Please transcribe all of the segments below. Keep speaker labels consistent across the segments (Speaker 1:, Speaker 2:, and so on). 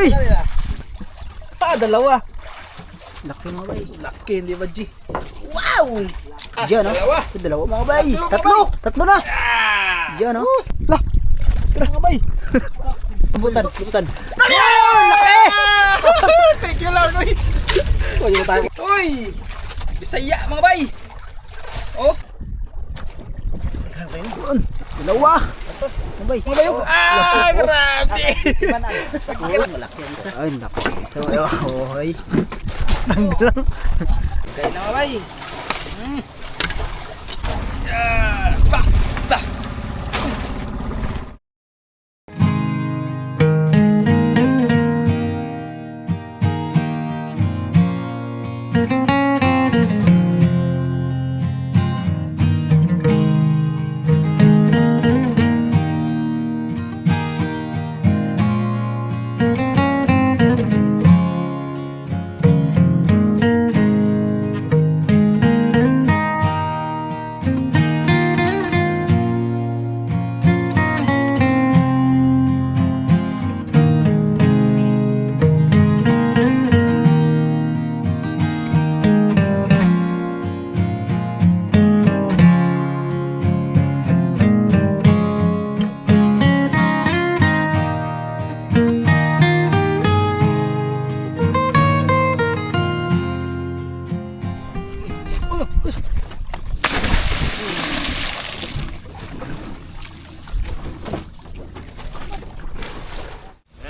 Speaker 1: Uy! Dalawa.
Speaker 2: Laki mga bay.
Speaker 1: Laki, di ba, G? Wow!
Speaker 2: Diyan, oh. Dalawa mga bay. Tatlo na. Diyan, oh. Lah.
Speaker 1: Kira nga, bay.
Speaker 2: Butan.
Speaker 1: Laki! Thank you, Lord. Uy! Bisaya, mga bay. Oh.
Speaker 2: Dalawa. Mga bay.
Speaker 1: Mga bay, oh. Grabe!
Speaker 2: Malaki ang isa. Ay, naku. Isa. Ay. Tanggal lang.
Speaker 1: Okay na, mga bay. Bah!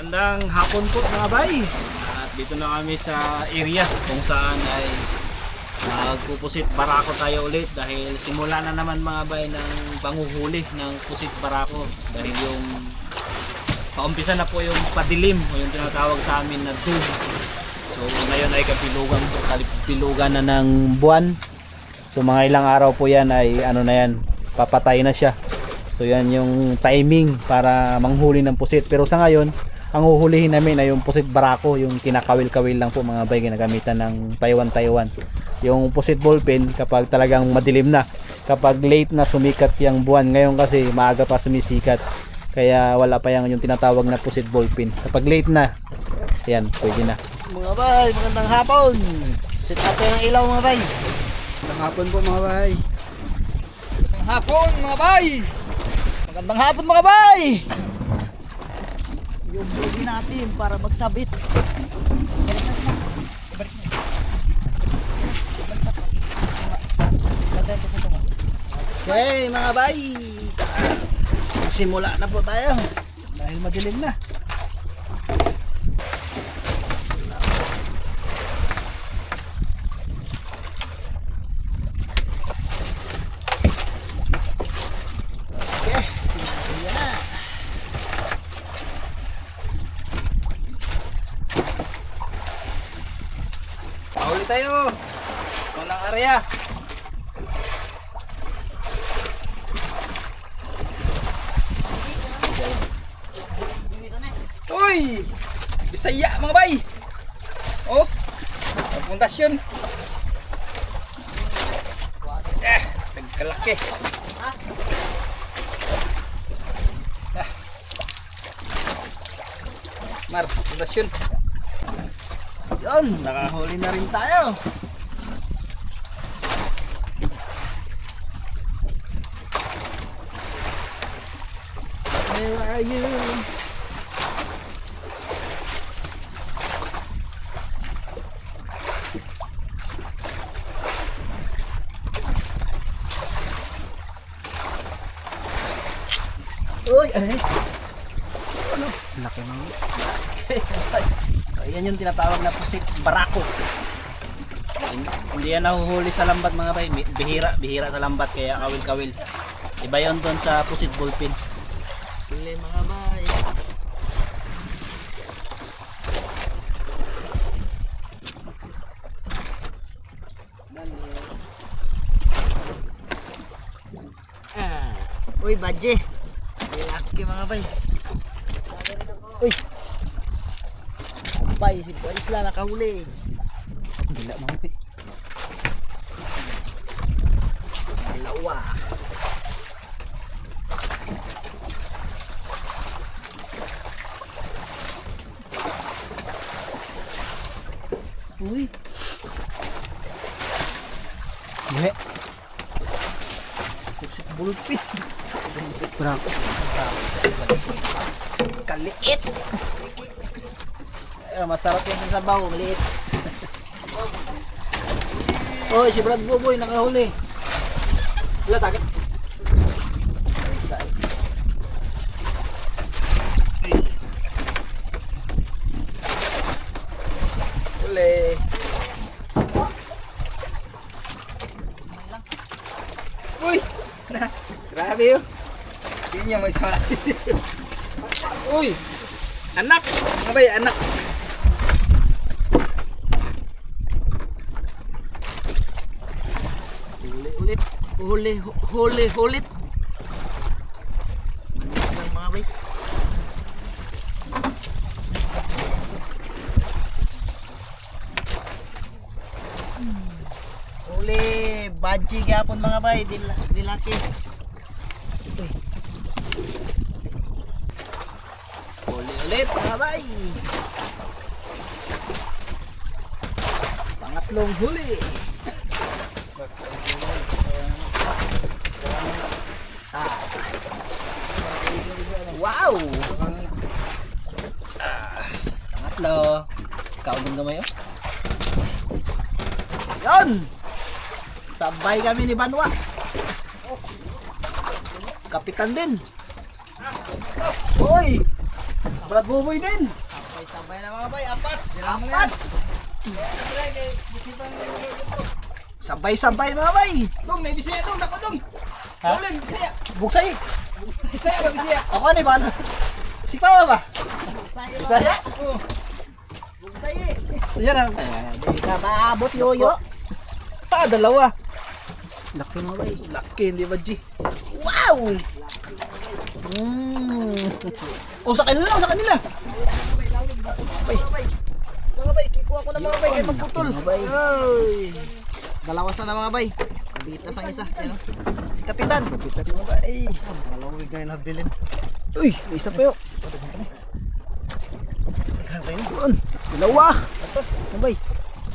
Speaker 1: Magandang hapon po mga bay. At dito na kami sa area kung saan ay magpupusit barako tayo ulit dahil simula na naman mga bay ng panguhuli ng pusit barako dahil yung paumpisa na po yung padilim o yung tinatawag sa amin na doom. So ngayon ay kapilugan na ng buwan. So mga ilang araw po yan ay ano na yan, papatay na siya. So yan yung timing para manghuli ng pusit. Pero sa ngayon ang huhulihin namin ay yung pusit barako, yung kinakawil-kawil lang po mga bay, ginagamitan ng Taiwan. Yung pusit ballpen kapag talagang madilim na, kapag late na sumikat yung buwan. Ngayon kasi maaga pa sumisikat, kaya wala pa yung tinatawag na pusit ballpen. Kapag late na, yan, pwede na.
Speaker 2: Mga bay, magandang hapon. Set up tayo ng ilaw mga bay.
Speaker 1: Magandang hapon po mga bay. Magandang hapon mga bay.
Speaker 2: Magandang hapon mga bay. Yung body natin para magsabit. Okay mga bay, simula na po tayo dahil madilim na.
Speaker 1: Pauli tayo. Walang area. Uy! Bisaya mga bay. Oh. Pundasyon. Nagkalaki. Mar, pundasyon. Yun, nakahuli na rin tayo.
Speaker 2: Where are you? Uy, ay. Ano? Laki naman.
Speaker 1: Yan yung tinatawag na pusit barako. Hindi yan nahuhuli sa lambat mga bay. Bihira sa lambat kaya kawil-kawil. Iba yun doon sa pusit ballpen.
Speaker 2: Pili mga bay. Uy, badje. Laki mga bay. Uy. Bay, si Isla nakahuli.
Speaker 1: Bila mga bay.
Speaker 2: Dalawa. Uy. Hindi. Kusik bulpi. Bravo. Kaliit. Masarap yung sabaw, maliit. Oh, si Brad Boboy nakahuli. Wala takot. Huli. Uy! Grabe yun. Hindi niya may sama. Uy! Anak! Mga bay, anak! Huli ulit. Huli ulit. Lang mga bay. Huli. Badji gapon mga bay. Dilaki. Huli ulit mga bay. Pangatlong huli. Wow! Pangatlo. Kaunong gamay oh. Yan! Sabay kami ni Banwa. Kapitan din. Hoy! Brad Boboy din. Sabay-sabay na mga bay. Apat. Sabay-sabay mga bay.
Speaker 3: Dong, may bisaya dong, nako dong.
Speaker 1: Ha?
Speaker 3: Ulan, bisaya.
Speaker 2: Buksay.
Speaker 3: Bisaya ba bisaya?
Speaker 2: Ako ni Ban. Si Papa ba? Bisaya.
Speaker 3: Oh. Bisaya.
Speaker 2: Yan ang. Di ka maabot yoyo. Dalawa. Laki mga bay.
Speaker 1: Laki, hindi ba, G?
Speaker 2: Wow!
Speaker 1: Oh, sa kanila, sa kanila.
Speaker 3: Mga bay, kikuha ko na mga bay, kaya magputol.
Speaker 2: Mga bay.
Speaker 3: Ay. Dalawas na mga bay. Kabitas ang isa. Yan, oh. Si Kapitan.
Speaker 2: Kapitan mga bay.
Speaker 3: Malawig na yung nabilin.
Speaker 2: Uy, may isa pa yun. Doon. Dalawa. Mga bay.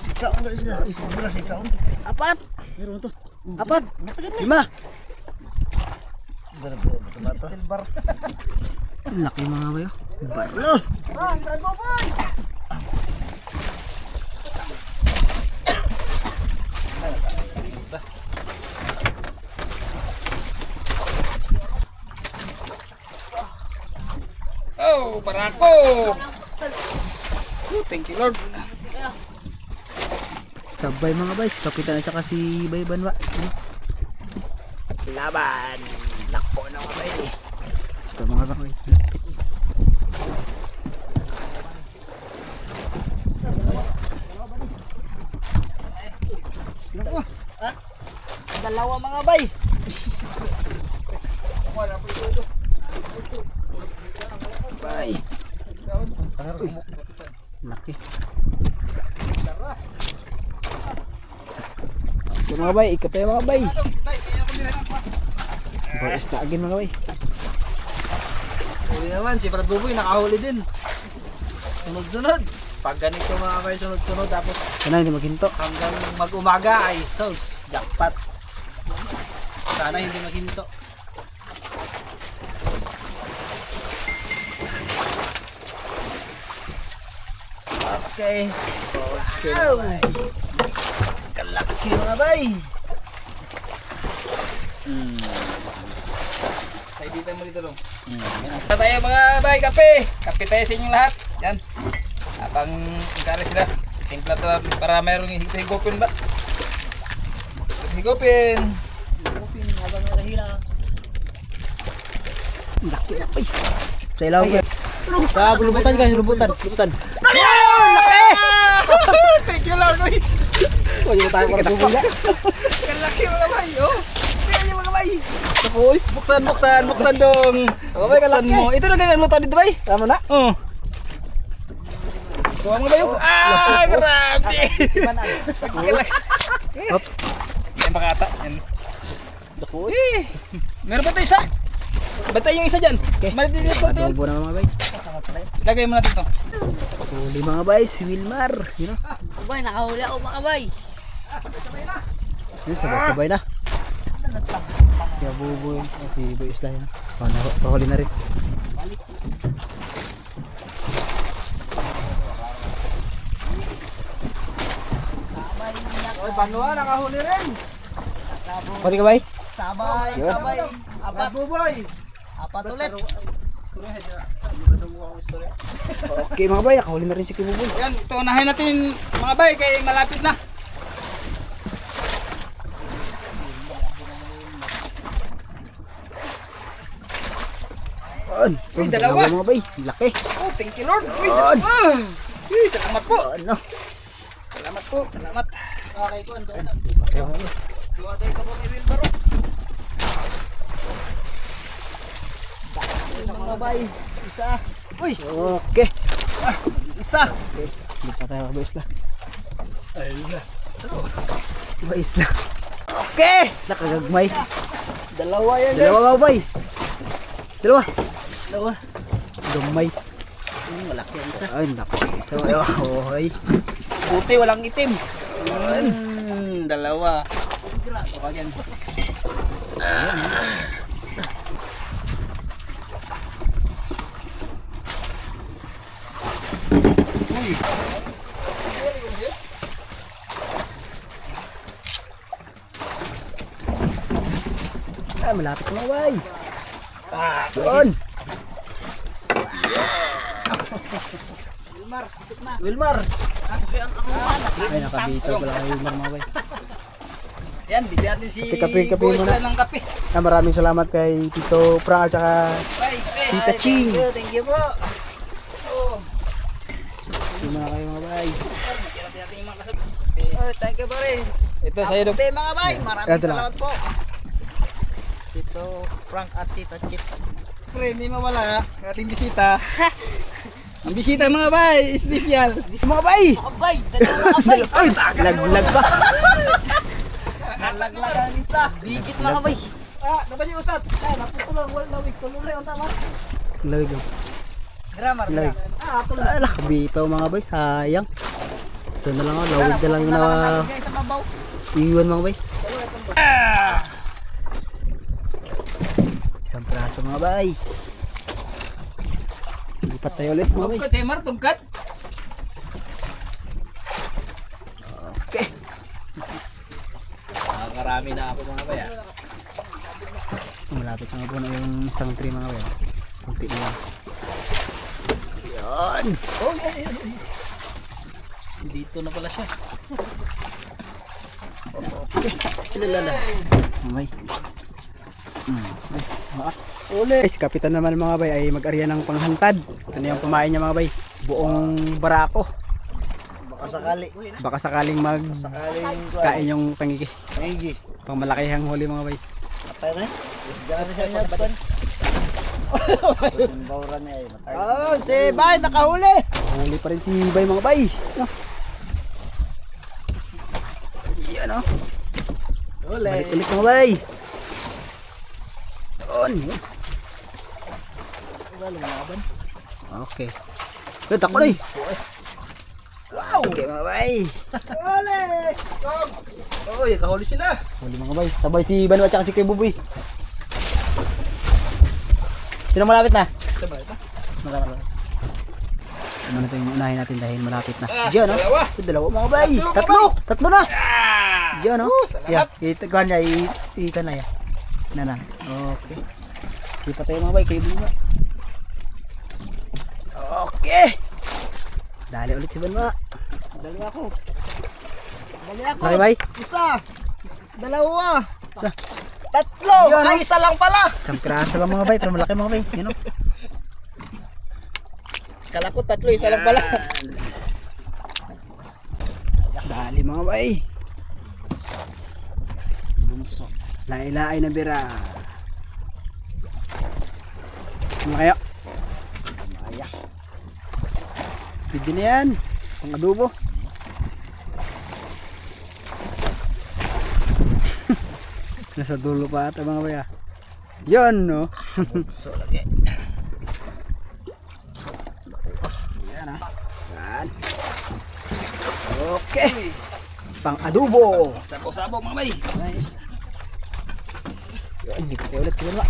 Speaker 3: Sikaw ang isa. Siguro sikaw.
Speaker 2: Apat.
Speaker 3: Meron to.
Speaker 2: Apat. 5.
Speaker 3: Bata-bata. Silver.
Speaker 2: Laki mga bay. Barlo.
Speaker 3: Brad Boboy. Oh, barako! Oh, thank you Lord.
Speaker 2: Sabay mga bay. Kapitan at saka si Bay Banwa.
Speaker 3: Laban. Nakpo na mga bay.
Speaker 2: Ito mga bay.
Speaker 3: Dalawa mga bay.
Speaker 2: Bay. Laki. Ito mga bay. Ikat tayo mga bay. Boys na agin mga bay.
Speaker 1: Huli naman, si Brad Boboy nakahuli din. Sunod-sunod. Pag ganito mga bay, sunod-sunod. Tapos
Speaker 2: Sana hindi maghinto.
Speaker 1: hanggang mag-umaga ay sauce, jackpot. Sana hindi maghinto.
Speaker 2: Okay.
Speaker 1: Wow! Kalaki mga bay!
Speaker 3: Tay dito mo dito dong. Tayo mga bay, kape. Kape tayo sa inyong lahat. Yan. Habang kare sila. Timpla to para mayroong higupin ba? Higupin.
Speaker 1: Habang nalahila.
Speaker 2: Laki na bay. Sa ilaw ko. Sa lubutan guys, lubutan. Lubutan.
Speaker 3: Thank you Lord. Uy.
Speaker 2: O yung tayo para bumula.
Speaker 3: Kalaki mga bay. Oh. Tingnan niyo mga bay.
Speaker 2: Uy.
Speaker 3: Buksan dong.
Speaker 2: Oh, bay, kalaki.
Speaker 3: Buksan mo. Ito na ganyan luto dito bay.
Speaker 2: Tama na.
Speaker 3: Oh. Kuha mo ba yung... Ah, grabe! Kalaki.
Speaker 2: Oops.
Speaker 3: Yan pakata. Yan.
Speaker 2: Dakoy.
Speaker 3: Eh, meron pa ito isa. Bantay yung isa dyan.
Speaker 2: Okay.
Speaker 3: Malit din ito yun.
Speaker 2: Adobo na mga bay.
Speaker 3: Lagay mo natin ito.
Speaker 2: Huli mga bay, si Wilmar. You know?
Speaker 4: bay, nakahuli ako mga bay.
Speaker 2: Yun, sabay-sabay na. Kaya bubuo si Boy Isla yun. Pahuli na rin.
Speaker 1: Oy, Banwa, nakahuli rin.
Speaker 2: Pati ka bay?
Speaker 3: Sabay,
Speaker 2: Yun.
Speaker 3: sabay. Apat.
Speaker 1: Buboy.
Speaker 3: Apat ulit.
Speaker 2: Okay mga bay, nakahuli na rin si Kibuboy.
Speaker 3: Yan, ito unahin natin mga bay kay malapit na.
Speaker 2: Uy,
Speaker 3: dalawa.
Speaker 2: mga bay, laki.
Speaker 3: Oh, thank you Lord. Uy,
Speaker 2: Yan.
Speaker 3: dalawa. Uy, salamat po.
Speaker 2: Ano?
Speaker 3: Salamat po, salamat.
Speaker 1: Okay, ko ando.
Speaker 2: Okay mga bay.
Speaker 3: Duwaday ka po kay Wilbaro. Mga bay, isa. Uy,
Speaker 2: Okay.
Speaker 3: isa.
Speaker 2: Okay, hindi pa tayo Boy Isla. Boy Isla. Okay! Nakagagmay.
Speaker 3: Dalawa yan guys.
Speaker 2: Dalawa mga bay. Dalawa.
Speaker 3: Dalawa.
Speaker 2: Gamay.
Speaker 3: Malaki ang isa.
Speaker 2: Ay, naku. Isa. Ay.
Speaker 3: Puti, walang itim. Dalawa. Baka yan. Uy.
Speaker 2: Ah, malapit mga bay. Doon.
Speaker 3: Wilmar.
Speaker 2: Ay, nakabito pala kayo mga bay.
Speaker 3: Yan, bigyan natin si
Speaker 2: Kape
Speaker 3: Boy
Speaker 2: muna.
Speaker 3: Isla ng kape.
Speaker 2: Ah, maraming salamat kay Tito Frank at saka
Speaker 3: Bye,
Speaker 2: Tita Ching.
Speaker 3: Thank you po. Oh,
Speaker 2: yung mga kayo mga bay.
Speaker 3: bigyan natin yung mga kasama. Oh, thank you pare. Ito sa'yo
Speaker 5: Kape mga bay, maraming
Speaker 2: Ito lang.
Speaker 5: salamat po. Tito Frank at Tita Chip.
Speaker 3: Pre, hindi mawala ating bisita. Ang bisita mga bay, special.
Speaker 2: Mga bay!
Speaker 4: Mga bay, dalawa mga bay.
Speaker 2: Ay, laglag pa.
Speaker 5: Nalaglagan isa.
Speaker 4: Bigit mga bay.
Speaker 3: Ah, dapat yung usap. Ah, naputulong wala lawig tululay on tama.
Speaker 2: Lawig lang.
Speaker 5: Grammar
Speaker 2: Lawig.
Speaker 5: na.
Speaker 3: Ah, tulong.
Speaker 2: Ah, nakabito mga bay. Sayang. Ito na lang ako. Lawig na lang yung
Speaker 5: Nalaglagan sa mabaw.
Speaker 2: iwan mga bay. Isang praso mga bay. Lipat tayo ulit mga bay.
Speaker 3: Tugkat, Hemar, tugkat.
Speaker 2: Okay.
Speaker 3: Nakakarami na ako mga bay.
Speaker 2: Malapit na po na yung isang tree mga bay. Kunti na lang. Yan.
Speaker 3: Oh, dito na pala siya.
Speaker 2: Ilalala. Mga bay. Bay. Uli. Si Kapitan naman mga bay ay mag-arya ng panghantad. Ito na yung pamain niya mga bay. Buong barako.
Speaker 5: Baka sakali.
Speaker 2: Baka sakaling
Speaker 5: Sakaling
Speaker 2: kain yung pangigi.
Speaker 5: Pangigi.
Speaker 2: Pang malakihang huli mga bay.
Speaker 5: Matay na. Isda na siya pagbadan. Yung bawran niya ay matay.
Speaker 2: Oh, si Bay nakahuli. Huli pa rin si Bay mga bay. Oh. Yan oh. Balik ulit mga bay. Doon. Okay. Good, ako na eh. Wow. Okay mga bay.
Speaker 3: Oy, kahuli sila.
Speaker 2: Huli mga bay. Sabay si Banu at saka si Kuya Buboy. Sino malapit na?
Speaker 3: Sabay pa.
Speaker 2: Malapit. Ano natin yung unahin natin dahil malapit na.
Speaker 3: Ah,
Speaker 2: Diyan oh.
Speaker 3: dalawa.
Speaker 2: Dalawa mga bay.
Speaker 3: Tatlo, mga
Speaker 2: Tatlo. Tatlo na. Diyan oh.
Speaker 3: salamat.
Speaker 2: Yeah, itagan niya. Ikan na yan. Na. Okay. Ipa tayo mga bay. Kayo bunga. Okay. Dali ulit si Banwa.
Speaker 5: Dali ako. Dali ako.
Speaker 2: Okay bay.
Speaker 5: Isa. Dalawa. Tatlo. Ay, isa lang pala.
Speaker 2: Isang piraso lang mga bay. Pero malaki mga bay. Yan oh.
Speaker 3: Kala ko tatlo, isa lang pala.
Speaker 2: Dali mga bay.
Speaker 5: Bunso.
Speaker 2: Lailay na bira. Ano kaya?
Speaker 5: Maya.
Speaker 2: Pwede na yan. Pang adobo. Nasa dulo pa ata mga baya. Yan no.
Speaker 5: Bunso lagi.
Speaker 2: Yan ah. Yan. Okay. Pang adobo.
Speaker 3: Sabaw-sabaw mga bay.
Speaker 2: Yun, hindi tayo ulit kinuha.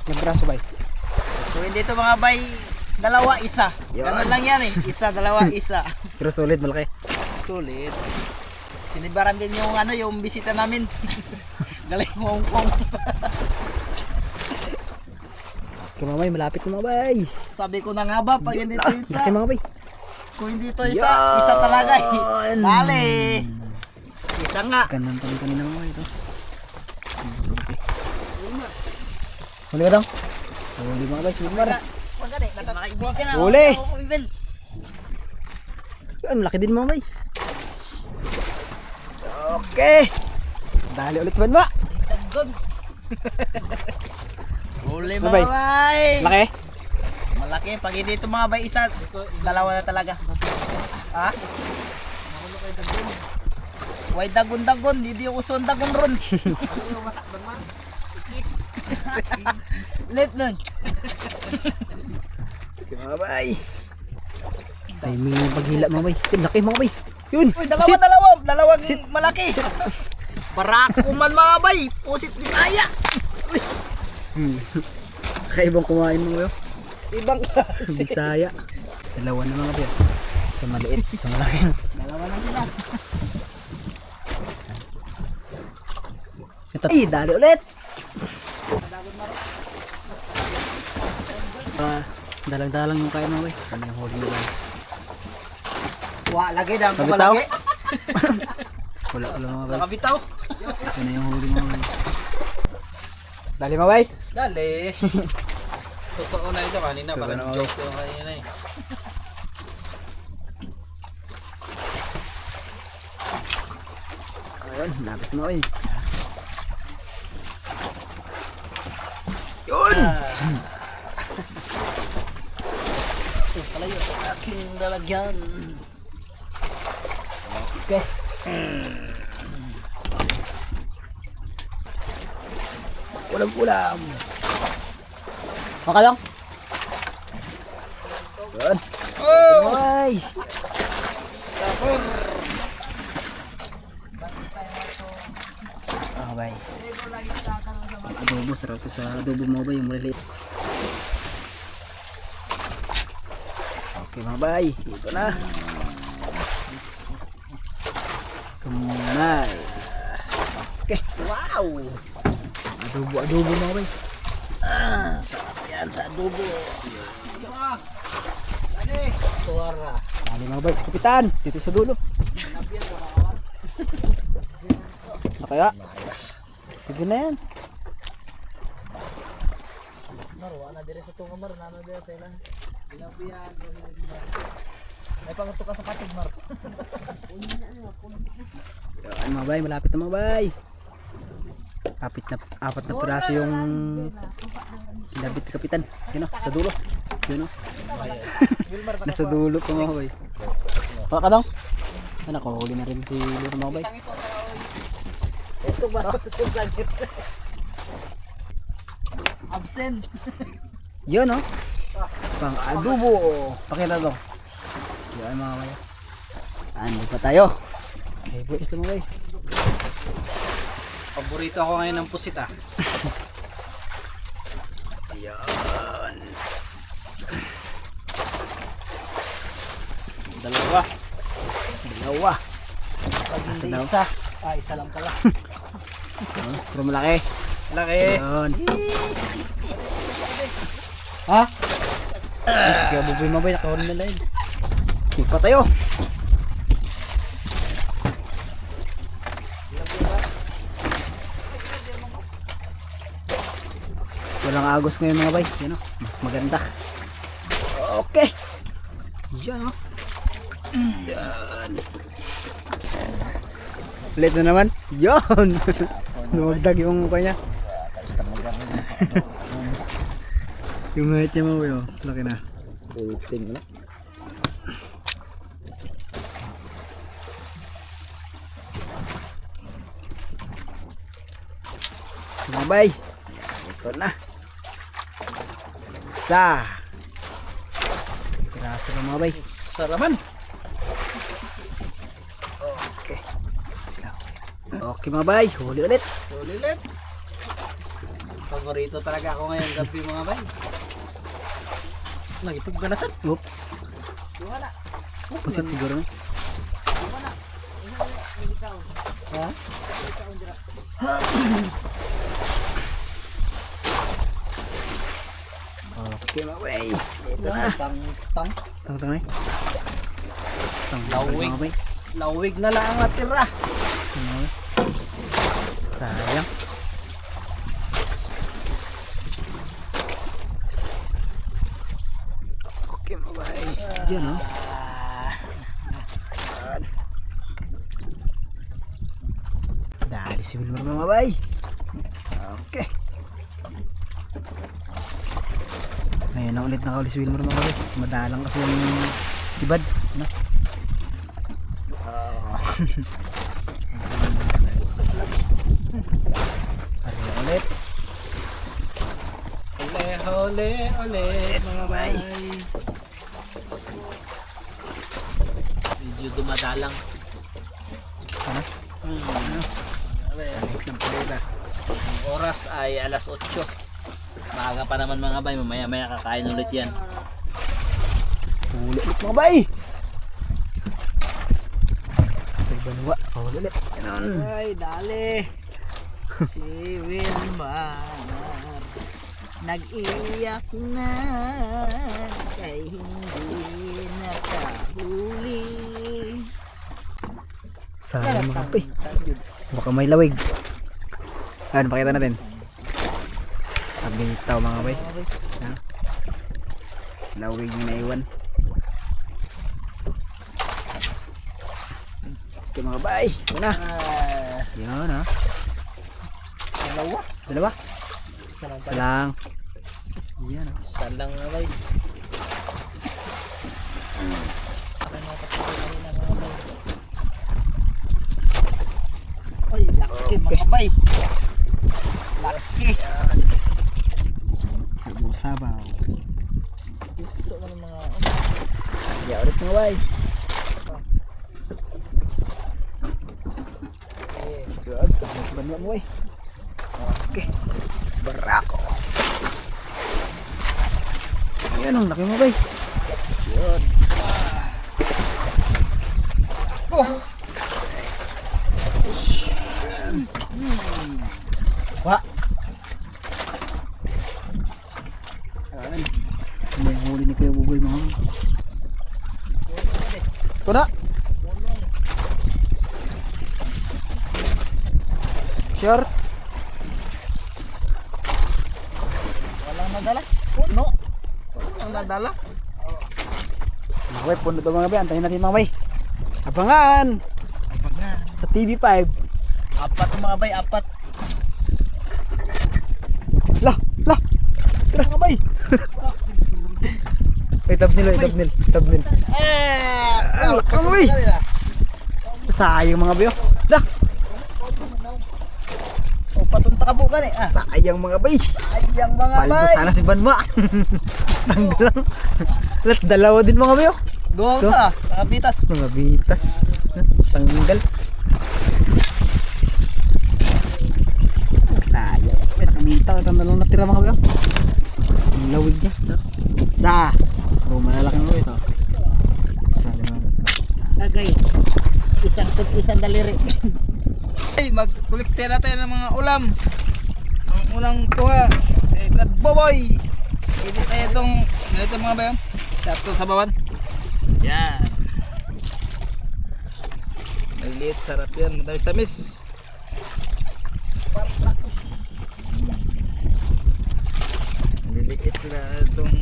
Speaker 2: Nagbraso bay.
Speaker 5: So hindi ito mga bay, dalawa, isa.
Speaker 2: Yun.
Speaker 5: Ganun lang yan eh. Isa, dalawa, isa.
Speaker 2: Pero solid malaki.
Speaker 5: Sulit. Sinibaran din yung yung bisita namin. Galing Hong Kong.
Speaker 2: Okay mga bay, malapit na mga bay.
Speaker 5: Sabi ko na nga ba, pag hindi ito isa,
Speaker 2: Laki mga bay.
Speaker 5: kung hindi ito isa, isa talaga eh.
Speaker 2: Yan.
Speaker 5: Dali. Isa nga.
Speaker 2: Gandang tabi kanina mga bay ito. Okay. Huli ka daw? Huli mga bay, sumimar.
Speaker 5: Huwag ka nakaibigan na.
Speaker 2: Huli.
Speaker 5: Ako, Ivel.
Speaker 2: Yun, malaki din mga bay. Okay. Dali ulit sa banwa.
Speaker 5: Tagod. Huli
Speaker 2: Ano, bay?
Speaker 5: mga bay.
Speaker 2: Laki.
Speaker 5: Malaki. Pag hindi ito mga bay, isa, dalawa na talaga. Ha? Way dagon-dagon, hindi uso ang dagon ron. Let nun.
Speaker 2: Okay mga bay. Timing ng paghila mga bay. Yun, laki mga bay. Yun.
Speaker 5: Uy, dalawang malaki. Barako man mga bay, pusit Bisaya.
Speaker 2: Kakaibang kumain mga bay.
Speaker 5: Ibang klase.
Speaker 2: Bisaya. Dalawa na mga bay. Sa maliit, sa malaki.
Speaker 5: Dalawa na sila.
Speaker 2: Ay, dali ulit. Dalang-dalang yung kain mga bay. Ano yung huli nila?
Speaker 5: Wa, lagi na ako
Speaker 2: Nabitaw?
Speaker 5: malaki.
Speaker 2: Wala mga bay.
Speaker 5: Nakabitaw.
Speaker 2: Ano yung huli mga bay. Dali mga bay.
Speaker 3: Dali. Totoo na ito kanina,
Speaker 2: Totoo
Speaker 3: parang
Speaker 2: na,
Speaker 3: joke yung kanina eh.
Speaker 2: Ayun, lapit mga bay. Yun!
Speaker 5: Ito pala yung aking lalagyan.
Speaker 2: Okay. Ulam-ulam. Maka lang. Yun.
Speaker 3: Oh!
Speaker 2: Ay.
Speaker 3: Sahur!
Speaker 2: Okay. Adobo, sarap to sa adobo mga bay, yung maliliit. Okay mga bay, ito na. Kamay. Okay.
Speaker 5: Wow!
Speaker 2: Adobo mga bay.
Speaker 5: Sarap yan sa adobo. Tuwara.
Speaker 2: Dali mga bay, sa kapitan. Dito sa dulo. Ano kaya? Pwede na yan.
Speaker 5: Marwa na dire sa tunga mar na dire sa ilang. Ilabiyan. May panguto ka sa patid mar.
Speaker 2: Yan mga bay, malapit na mga bay. Apat na piraso yung sinabit ni kapitan. Yun o, sa dulo. Yun o. Nasa dulo pa mga bay. Baka ka daw? Ano, huli na rin si Luro mga bay.
Speaker 5: Ito ba? Langit. Absent.
Speaker 2: Yun o. Pang adobo. Pakita daw. Yan mga bay. Ando pa tayo. Okay, boys lang mga bay.
Speaker 3: Paborito ako ngayon ng pusit ah.
Speaker 2: Yan.
Speaker 3: Dalawa.
Speaker 5: Pag hindi
Speaker 2: daw?
Speaker 5: isa. Isa lang pala.
Speaker 2: Pero malaki.
Speaker 3: Laki.
Speaker 2: Yan. Ha? Sige, buboy mga bay. Nakahuli na lang. Sige pa tayo. Walang agos ngayon mga bay. Yan o. Mas maganda. Okay. Yan o. Yan. Ulit na naman. Yan. Numagdag yung mukha niya. Yung height niya mga bay o. Laki na. Ulitin mo na. Mga bay. Ito na. Isa. Piraso lang mga bay.
Speaker 3: Saraman.
Speaker 2: Okay. Okay mga bay, huli ulit.
Speaker 3: Ulit. Paborito talaga ako ngayong gabi mga bay. Lagi pagbanasan.
Speaker 2: Oops. Pusit siguro na.
Speaker 3: Ha?
Speaker 2: Okay mga bay. Ito na.
Speaker 3: Tang
Speaker 2: Tang na eh. Tang
Speaker 3: Lawig.
Speaker 2: mga bay.
Speaker 3: lawig na lang ang natira.
Speaker 2: Ano? Sayang. Okay mga bay. Diyan oh. Dali si Wilmer mga bay. Okay. Ngayon na ulit nakahuli si Wilmer mga bay. Madalang kasi yung sibad. Ano? Ariya ulit.
Speaker 3: Ole, mga bay.
Speaker 1: Medyo dumadalang.
Speaker 2: Ano?
Speaker 3: Balik ng pulila.
Speaker 1: Ang oras ay alas 8. Maaga pa naman mga bay, mamaya-maya kakain ulit yan.
Speaker 2: Huli ulit mga bay. Ay banwa. Huli ulit. Ganun.
Speaker 3: Ay, dali. Si Wilmar nag-iyak na kay hindi nakahuli.
Speaker 2: Sayang mga bay. Baka may lawig. Ayan, pakita natin. Pagbitaw mga bay. Ayan. Lawig yung naiwan. Okay mga bay. Ito na. Yan ha.
Speaker 3: Dalawa.
Speaker 2: Dalawa. Isa lang. Yan ha.
Speaker 1: Saan lang mga bay?
Speaker 3: Ay, laki mga bay. Laki.
Speaker 2: Sabaw-sabaw.
Speaker 3: Gusto ko ng mga
Speaker 2: Kaya ulit mga bay. Good. Sabaw-sabaw mo bay. Okay. Barako. Ayan ang laki mo bay. Yun. Wah. Ayan. Ano yung huli ni Kuya Bugoy mga bay? Ito na. Sure.
Speaker 3: walang nadala. Puno. Walang nadala.
Speaker 2: Mga bay, puno ito mga bay. Antayin natin mga bay. Abangan! Sa TV5.
Speaker 3: Apat mga bay, apat.
Speaker 2: Lah! Lah! Tira mga bay! Ay, thumbnail, ay, thumbnail. Thumbnail.
Speaker 3: Ano
Speaker 2: ka mo bay? Sayang mga bay. Oh. Lah!
Speaker 3: O patunta ka bukan eh.
Speaker 2: Sayang mga bay.
Speaker 3: Sayang mga
Speaker 2: Paldo
Speaker 3: bay.
Speaker 2: sana si Banma. Tanggal lang. Lahat dalawa din mga bay. Oh.
Speaker 3: Go
Speaker 2: So?
Speaker 3: ta. Nakapitas.
Speaker 2: Mga bitas. Tanggal. Sayang. May nakamita. Ito na lang natira mga bay. Oh. Ang lawig niya. Isa. Oh, malalaki mo ito. Isa naman.
Speaker 3: Lagay. Isang daliri. Ay, magkulikte natin ng mga ulam. Ang unang kuha. Brad Boboy. Pwede tayo itong ganito mga bayan. Sarto sa bawan. Yan. Maliit, sarap yan. Matamis-tamis. Maliliit na itong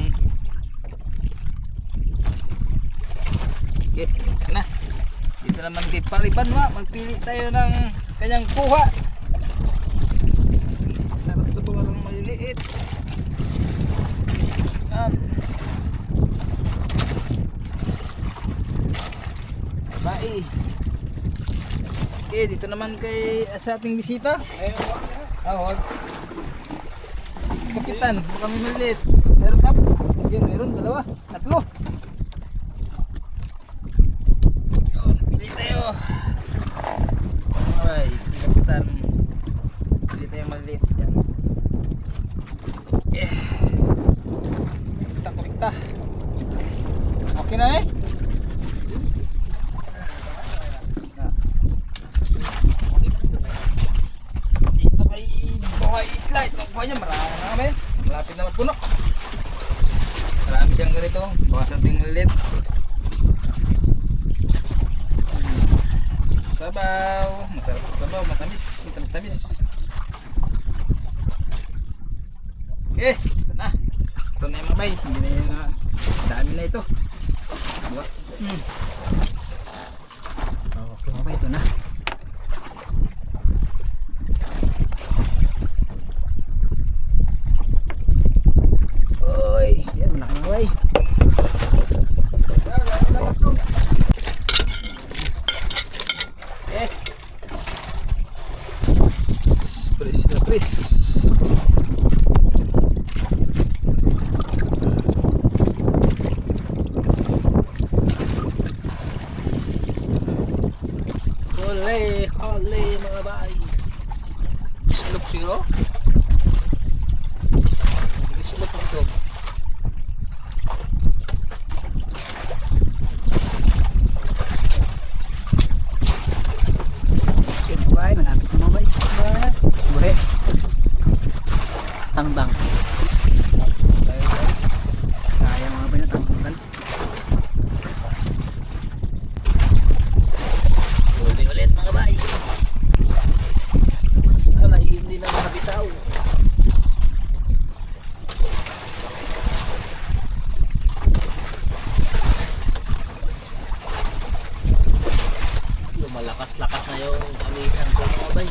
Speaker 3: okay, yan na. Dito naman kay Pariban magpili tayo ng kanyang kuha. Sarap sa parang maliliit. Yan. Bye. Okay, dito naman kay sa ating bisita. Wag. Kapitan, baka may maliit. Meron kap? Meron, dalawa, tatlo. kita. Okay na eh? Dito kay Buhay Isla. Itong buhay niya marami na kami. Malapit na magpuno. Marami siyang ganito. Baka sa ating malilit. Sabaw. Masarap ang sabaw. Matamis. Matamis-tamis. Okay. Ito na. Ito na yung mga bay. Hindi na yung dami na ito. Diba?
Speaker 2: Okay mga bay, ito na. Oy, yan malaki mga bay.
Speaker 3: Eh. Pres na pres. Hole, hole mga bay. Slop zero. Sige slop ang ito.
Speaker 2: Okay mga bay, malapit na mga bay. Bure. Tangdang. Sayang mga bay na tangdang.
Speaker 3: Huli ulit mga bay. Sana hindi na makabitaw.
Speaker 1: Yung malakas-lakas na yung amihan ko mga bay.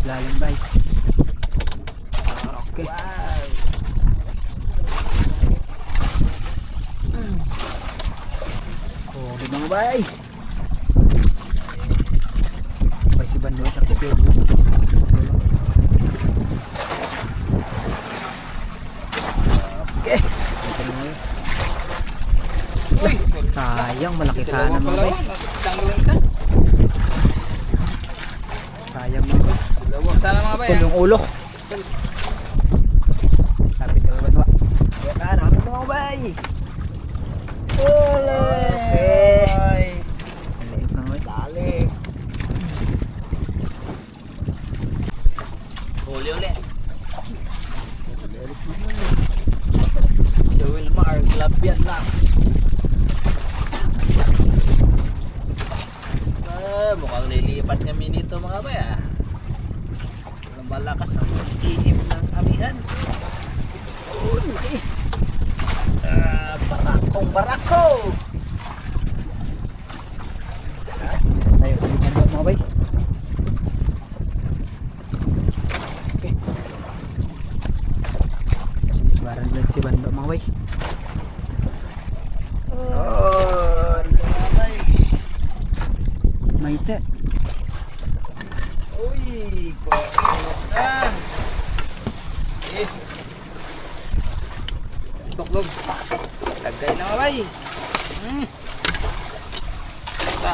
Speaker 2: Lalim bay. Okay. Okay mga bay. Bay si Bando sa speed. Okay.
Speaker 3: Uy,
Speaker 2: Sayang, malaki sana mga bay.
Speaker 3: Tanggal lang isa.
Speaker 2: Sayang mga bay.
Speaker 3: Dalawang sana mga bay.
Speaker 2: Yung ulo. Kapit na ba ba? Kaya ka namin mga bay. Okay. Maliit mga bay.
Speaker 3: Dali. Huli ulit. Si Wilmar, Glabian lang.
Speaker 1: Mukhang lilipat kami nito mga bay ah. Walang malakas ang ihip ng amihan.
Speaker 3: Barakong barako.
Speaker 2: Tayo kami Bando mga bay. Okay. Baran lang si Bando mga bay. Oh, maite.
Speaker 3: Uy, kulit na. Eh. Tuklog. Lagay na mabay. Ta.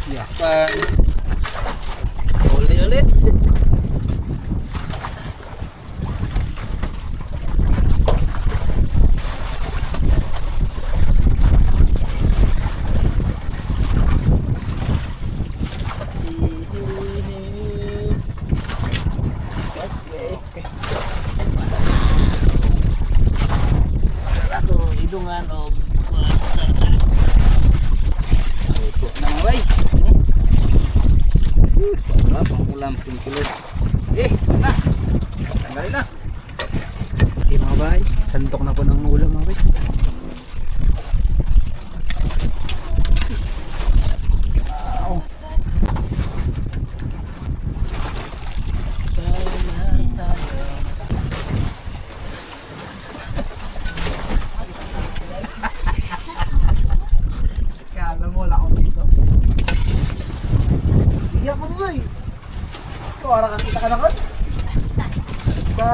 Speaker 2: Yeah.
Speaker 3: Huli ulit. Ako, idungan o sa ito na mga bay. Sarap ang ulam, pinkulot. Eh, na. Tanggalin na.
Speaker 2: Okay mga bay. Santok na po ng ulam mga bay. Wow.
Speaker 3: Kala mo, wala akong dito. Bigyan mo to eh. Ikaw, ara kakita ka na ka? Ba...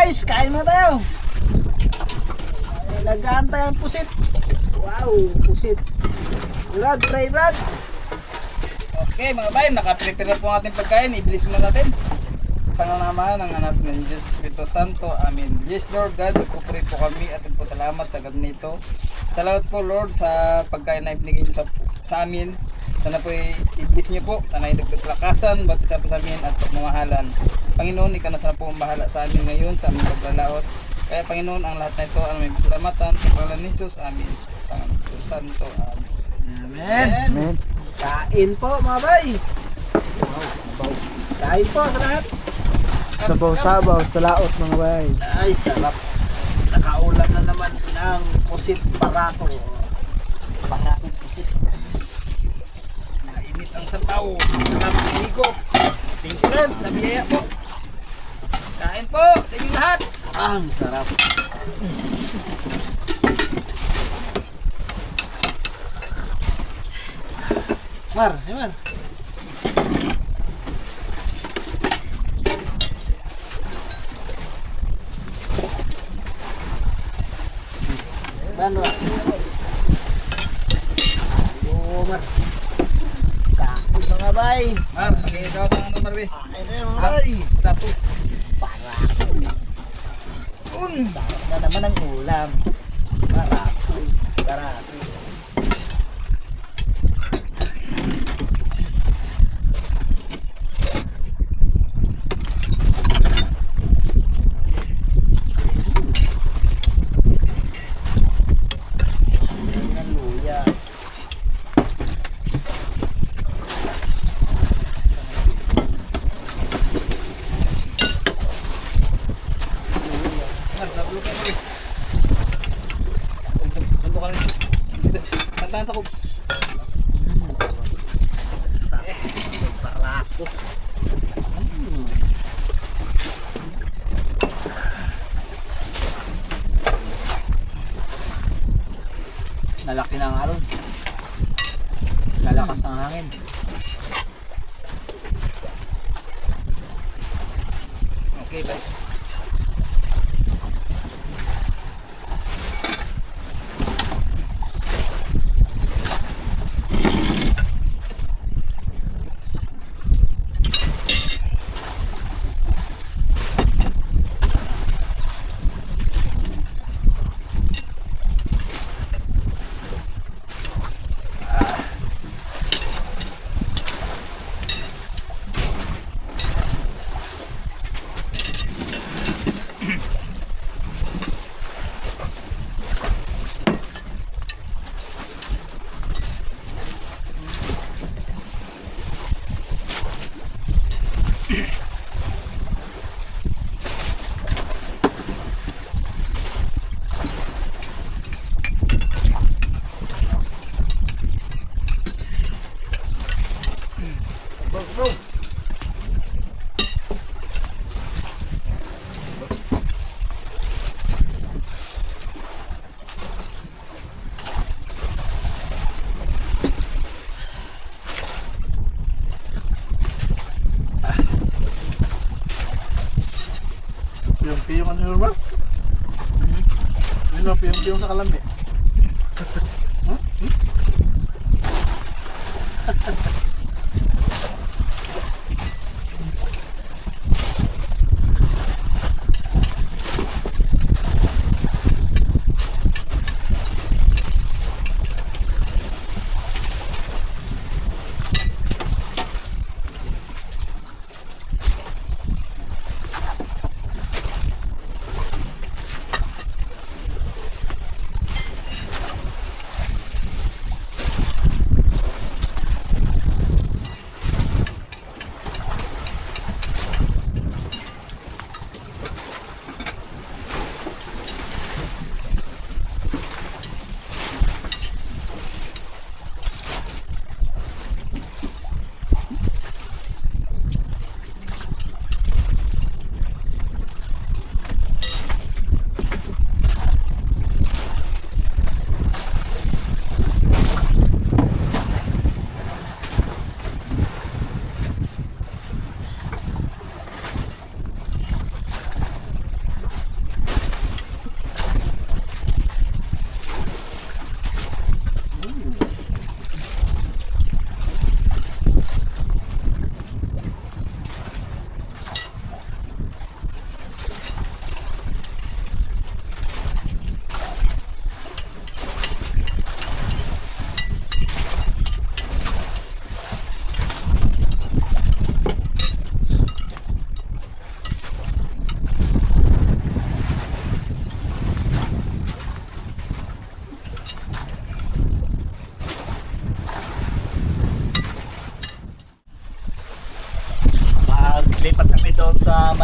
Speaker 3: guys, kain na tayo. Nag-aantay ang pusit. Wow, pusit. Brad, pray Brad. Okay mga bayan, nakaprepare po ang ating pagkain. Ibilis mo natin. Sa naman ang anak ng Diyos Espiritu Santo. Amen. Yes Lord God, magpupuri po kami at salamat sa gabi nito. Salamat po Lord sa pagkain na ibinigay niyo sa amin. Sana po i-bless niyo po. Sana idagdag lakasan, bawat isa po sa amin at pagmamahalan. Panginoon, ikaw na sana po ang bahala sa amin ngayon sa aming paglalaot. Kaya Panginoon, ang lahat na ito ang may pasalamatan sa pangalan ni Jesus. Amen. Santo. Amen.
Speaker 2: Amen.
Speaker 3: Kain po mga bay. Kain po sa lahat.
Speaker 2: Sabaw-sabaw sa laot mga bay.
Speaker 3: Ay, sarap. Nakaulam na naman ng pusit barako.
Speaker 5: Parang pusit.
Speaker 3: Mainit ang sabaw. Sarap ng higop. Thank you Lord sa biyaya po. Kain po sa inyong lahat. Ang sarap. Mar, Mar. Ano? Ayo, Mar. Kain mga bay. Mar, pag-iidaw ito ng Mar, bay. Kain na yung bay. Rato.
Speaker 5: Sarap na naman ang ulam.
Speaker 3: Barako. Barako.
Speaker 5: Luya.
Speaker 3: Mar, nagulo kayo, Mar. Tunto ka lang. Dito. Tantanta ko.
Speaker 5: Barako.
Speaker 3: Nalaki na ang aron. Lalakas ng hangin. Okay, bye.
Speaker 5: Piyong-piyong ano yun ba? Yun ang piyong-piyong sa kalambi.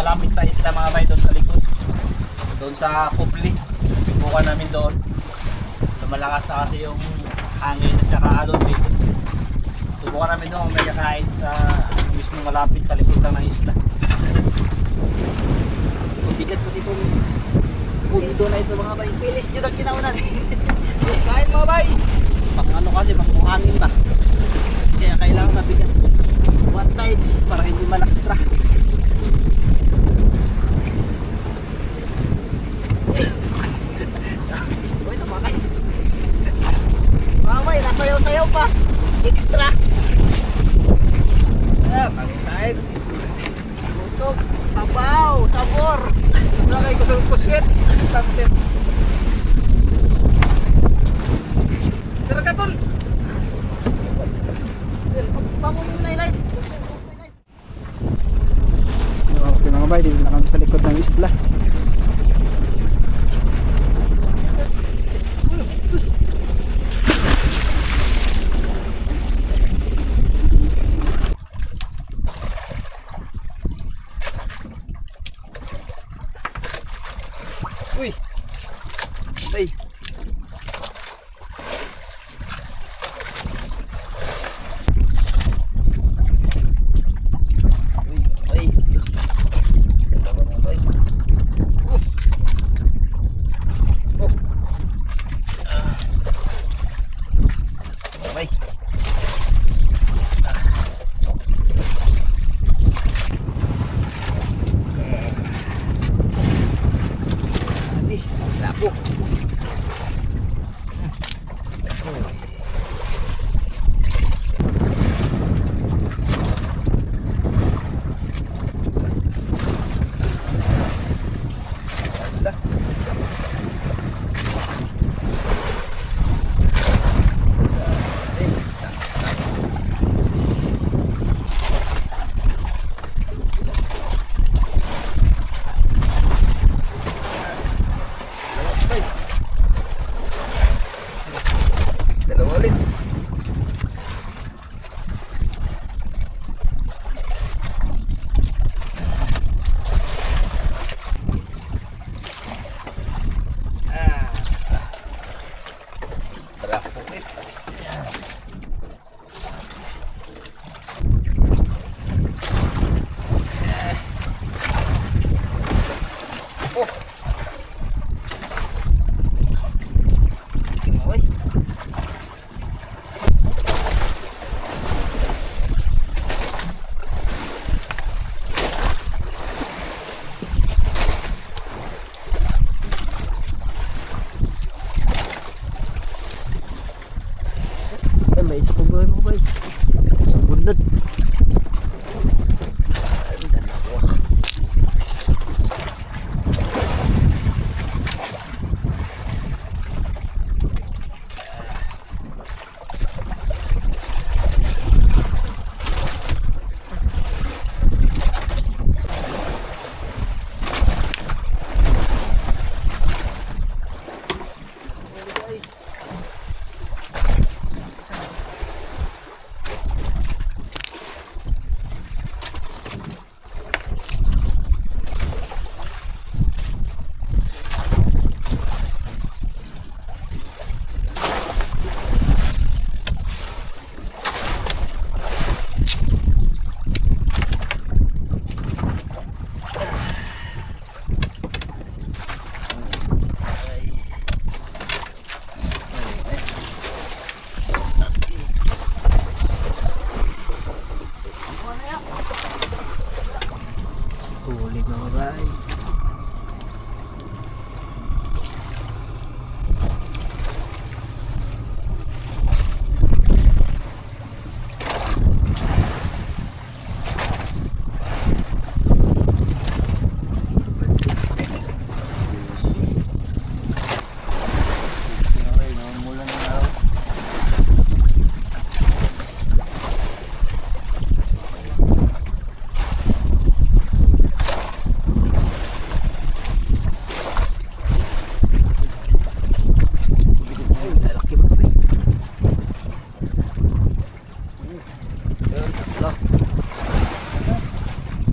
Speaker 1: malapit sa isla mga bay, doon sa likod. Doon sa Kubli. Subukan namin doon. Lumalakas na kasi yung hangin at saka alon dito. Subukan namin doon kung may kakain sa mismo malapit sa likod lang ng isla.
Speaker 3: Bigat kasi itong pundo na ito mga bay.
Speaker 2: Pilis dyan ang kinaunan.
Speaker 3: Kain mga bay. Pang ano kasi, pang buhangin ba? Kaya kailangan mabigat. One time para hindi malastra.
Speaker 2: Uy, tamakay. Mga bay, nasayaw-sayaw pa. Extra.
Speaker 3: Pangin tayo.
Speaker 2: Busog. Sabaw. Sabor.
Speaker 3: Lagay ko sa kuswet. Pangsit. Tara ka tol.
Speaker 2: Okay mga bay, dito na kami sa likod ng isla.
Speaker 3: Uy. Bay. Uy, bay. Bay. Bay. Lapo. Dalawa ulit. Draft ulit. Oh. Kinoy.
Speaker 2: Eh, may isa pang buhay mga bay. Isang bundad. Ay, dalawa. Huli mga bay.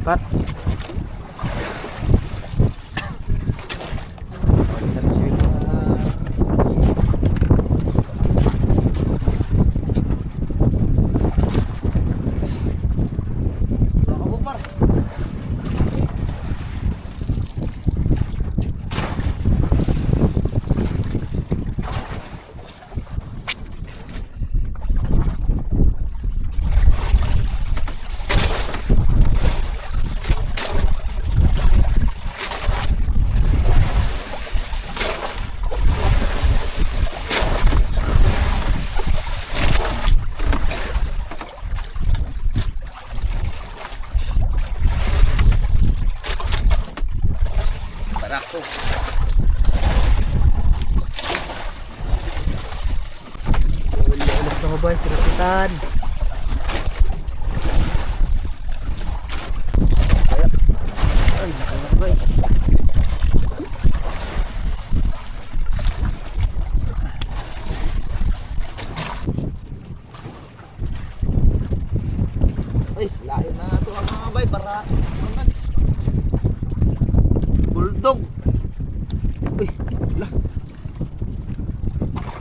Speaker 2: Cut. bay si Kapitan. Ay, nakala bay.
Speaker 3: Ay, layo na ito ang mga bay para bulldog. Uy, la.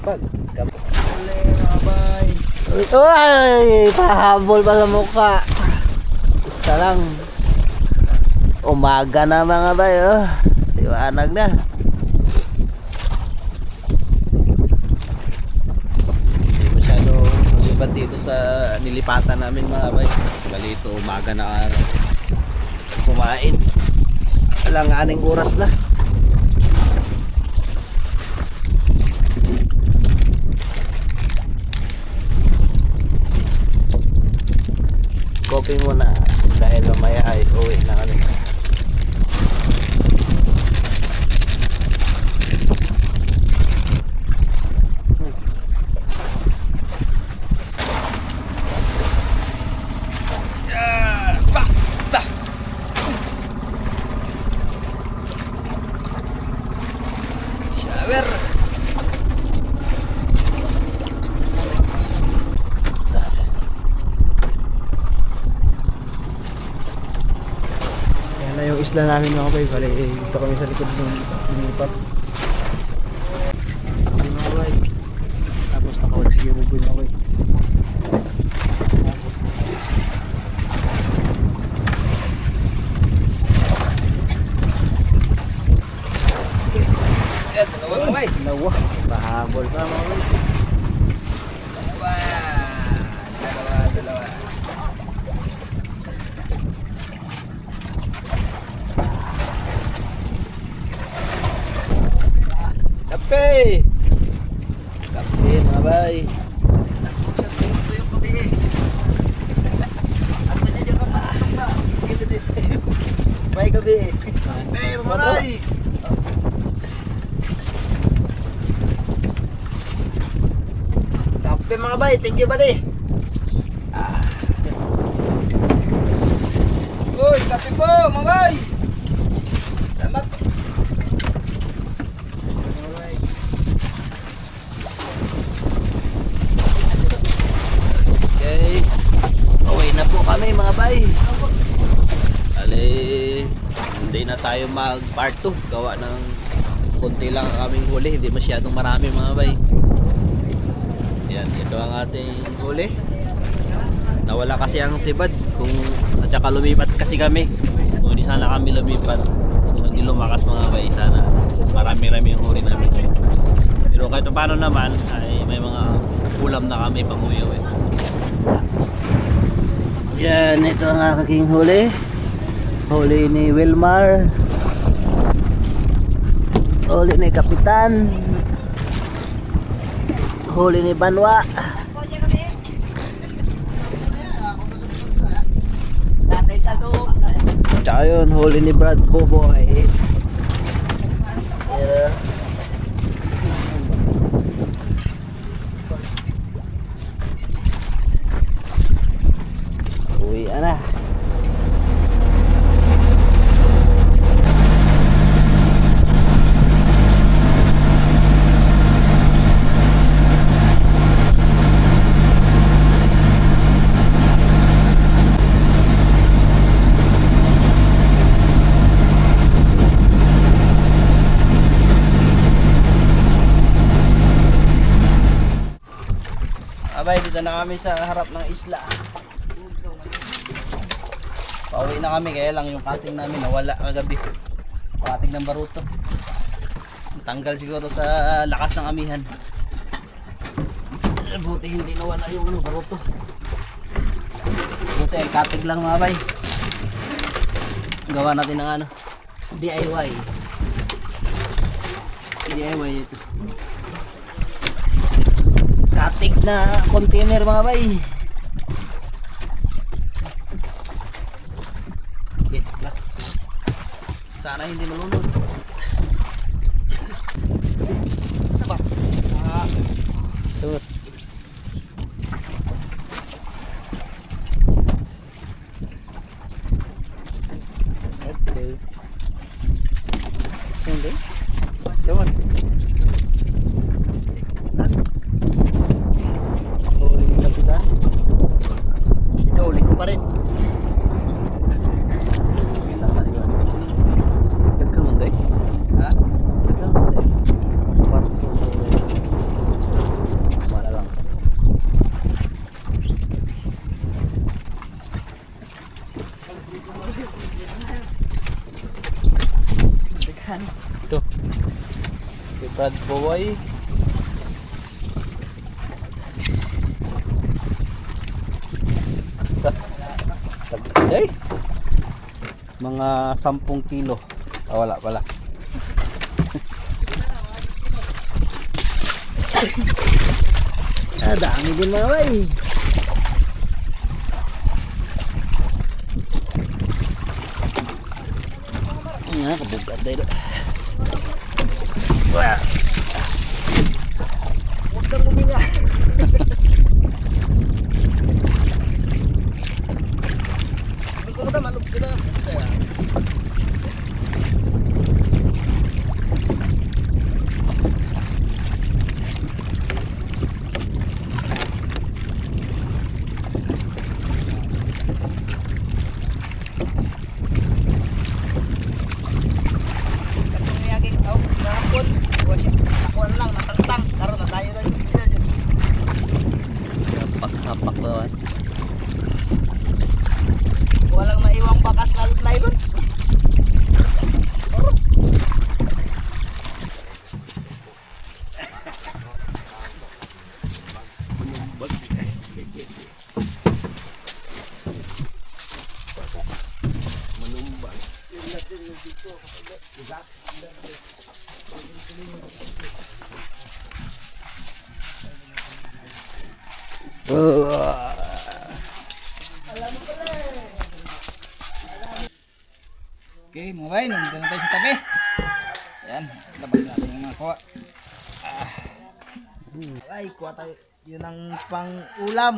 Speaker 3: Pag kapuli mga bay.
Speaker 5: Uy, pahabol pa sa mukha. Isa lang. Umaga na mga bay, oh. Liwanag na.
Speaker 1: Hindi masyadong sulibat dito sa nilipatan namin mga bay. Balito, umaga na araw. Kumain.
Speaker 3: Alanganing oras na.
Speaker 5: Kopi muna dahil mamaya ay uwi na kami.
Speaker 3: Shower.
Speaker 2: Yan na yung isla namin mga bay. Bali, dito kami sa likod ng lumipat. Ayun mga bay. Tapos nakawag sige buboy mga bay.
Speaker 3: Yan, dalawa mga bay.
Speaker 2: Dalawa. Pahabol pa mga bay.
Speaker 3: Dalawa. Dalawa.
Speaker 5: Kape! Kape mga bay. May gabi eh.
Speaker 3: Hey, mga bay.
Speaker 5: Kape mga bay, thank you buddy.
Speaker 3: Uy, kape po, mga bay. Salamat.
Speaker 5: Okay. Uwi na po kami mga bay. Ali, hindi na tayo mag part 2. Gawa ng konti lang ang aming huli. Hindi masyadong marami mga bay. Yan, ito ang ating huli. Nawala kasi ang sibad. At saka lumipat kasi kami. Kung hindi sana kami lumipat, kung hindi lumakas mga bay, sana marami-rami yung huli namin. Pero kahit paano naman, ay may mga ulam na kami pang uwi. Yan, ito ang aking huli. Huli ni Wilmar. Huli ni Kapitan. Huli ni Banwa. Tsaka yun, huli ni Brad Boboy. Yeah. Uwi na. Abay, dito na kami sa harap ng isla. Pauwi na kami, kaya lang yung cutting namin nawala kagabi. Cutting ng baruto. Tanggal siguro sa lakas ng amihan. Buti hindi nawala yung baruto. Buti ay cutting lang mga bay. Gawa natin ng DIY. DIY ito. Katig na container mga bay. Okay, sana hindi malunod. Tut. Brad Boy. Ay! Mga 10 kilo. Ah, wala pala.
Speaker 3: Dami din mga bay.
Speaker 5: Nga, kabugad dahil.
Speaker 3: Huwag kang guminga. Hindi ko na malog ko na.
Speaker 5: Hapak daw.
Speaker 3: Walang naiwang bakas na nylon. Okay, mga bay, nandito na tayo sa tabi. Ayan, labas natin yung mga kuha. Ay, kuha tayo. Yun ang pang-ulam.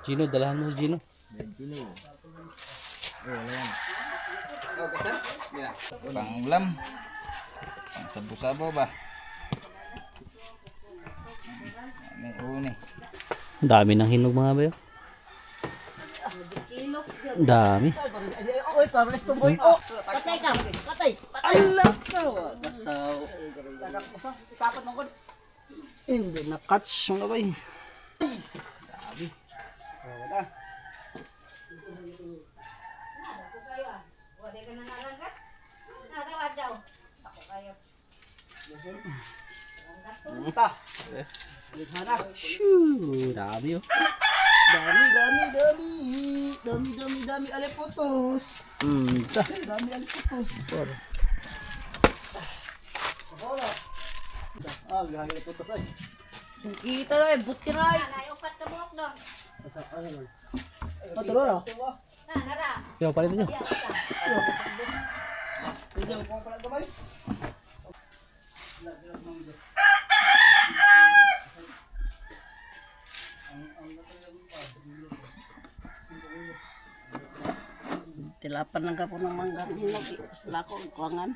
Speaker 5: Gino, dalahan mo Gino.
Speaker 3: Pang-ulam. Pang-sabo-sabo ba? May uni.
Speaker 5: Dami ng hinog mga bayo. Dami.
Speaker 4: Patay ka! Patay!
Speaker 3: Alam ka! Basaw. Hindi na-catch mga bay.
Speaker 5: Shoo, dami oh.
Speaker 3: Dami aliputos. Dami aliputos.
Speaker 4: Kita na eh, buti na eh. Nayupat ka buhok na.
Speaker 3: Patro na.
Speaker 4: Nara.
Speaker 5: Yo, palit nyo.
Speaker 4: Tilapan lang ka po ng mangga. Hindi na, isla ko, kuwangan.